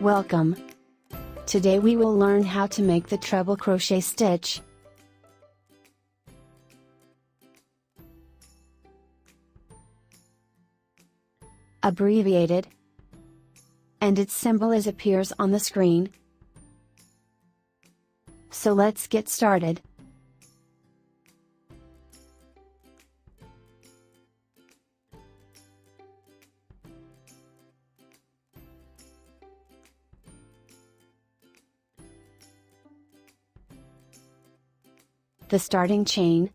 Welcome! Today we will learn how to make the treble crochet stitch. Abbreviated, and its symbol appears on the screen. So let's get started. The starting chain,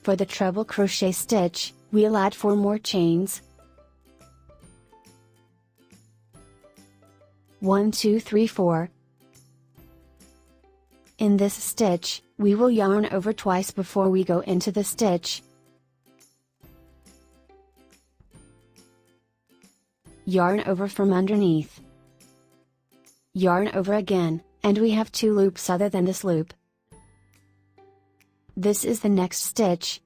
for the treble crochet stitch, we'll add 4 more chains. 1 2 3 4. In this stitch, we will yarn over twice before we go into the stitch. Yarn over from underneath. Yarn over again, and we have 2 loops other than this loop. This is the next stitch.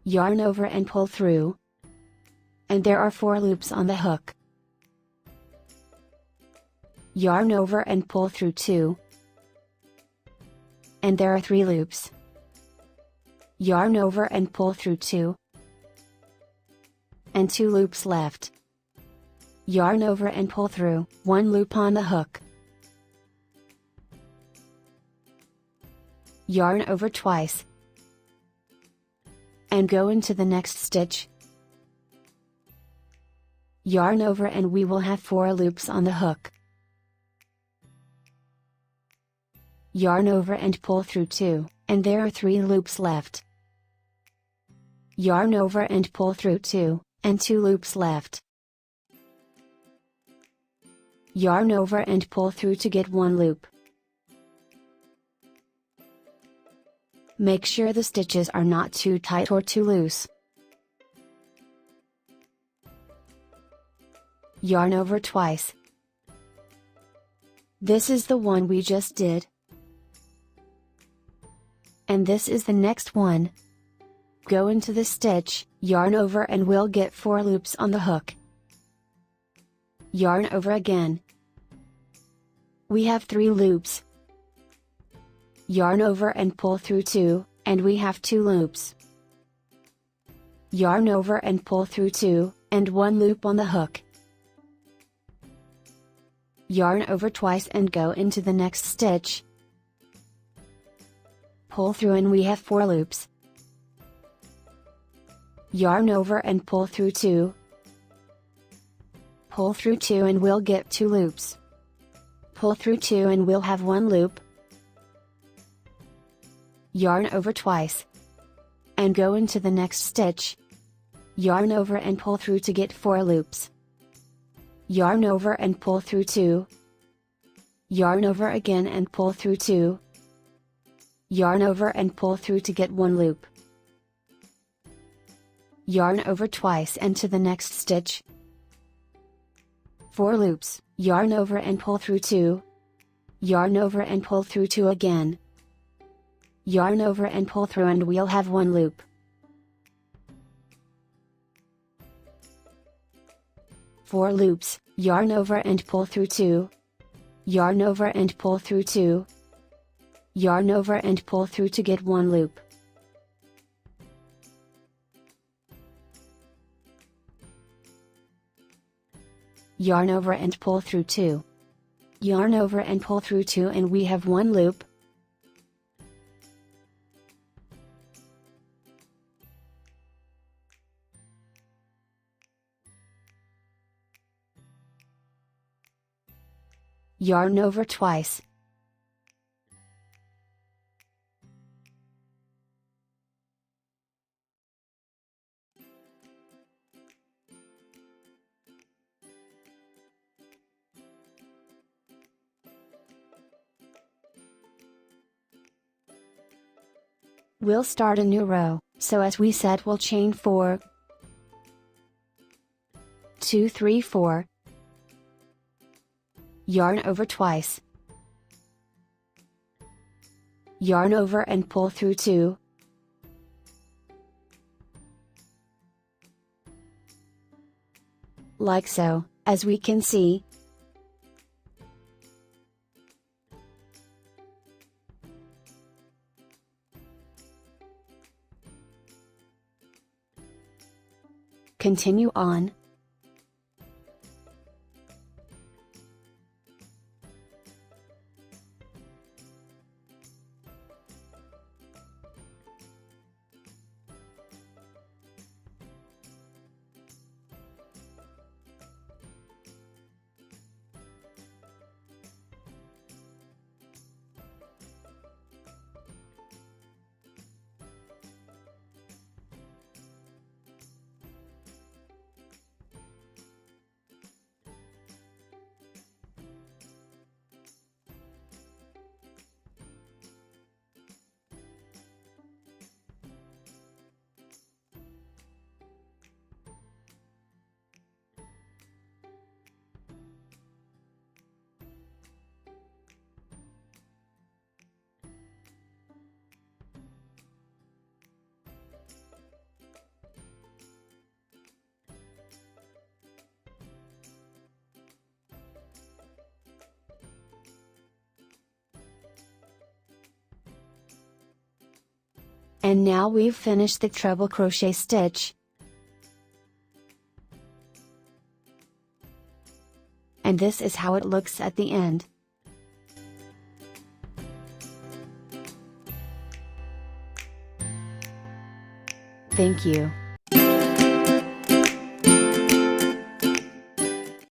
Yarn over and pull through. And there are 4 loops on the hook. Yarn over and pull through 2. And there are 3 loops. Yarn over and pull through 2. And 2 loops left. Yarn over and pull through 1 loop on the hook. Yarn over twice. And go into the next stitch. Yarn over and we will have 4 loops on the hook. Yarn over and pull through 2, and there are 3 loops left. Yarn over and pull through 2, and 2 loops left. Yarn over and pull through to get 1 loop. Make sure the stitches are not too tight or too loose. Yarn over twice. This is the one we just did. And this is the next one. Go into the stitch, yarn over and we'll get 4 loops on the hook. Yarn over again. We have 3 loops. Yarn over and pull through 2, and we have 2 loops. Yarn over and pull through 2, and 1 loop on the hook. Yarn over twice and go into the next stitch. Pull through and we have 4 loops. Yarn over and pull through 2. Pull through 2 and we'll get 2 loops. Pull through 2 and we'll have 1 loop. Yarn over twice. And go into the next stitch. Yarn over and pull through to get 4 loops. Yarn over and pull through 2. Yarn over again and pull through 2. Yarn over and pull through to get 1 loop. Yarn over twice and to the next stitch. 4 loops, yarn over and pull through 2. Yarn over and pull through 2 again. Yarn over and pull through and we'll have 1 loop. Four loops, yarn over and pull through 2. Yarn over and pull through 2. Yarn over and pull through to get 1 loop. Yarn over and pull through 2. Yarn over and pull through 2 and we have 1 loop. Yarn over twice. We'll start a new row, so as we said we'll chain 4, 2 3 4, Yarn over twice. Yarn over and pull through 2. Like so, as we can see. Continue on. And now we've finished the treble crochet stitch. And this is how it looks at the end. Thank you.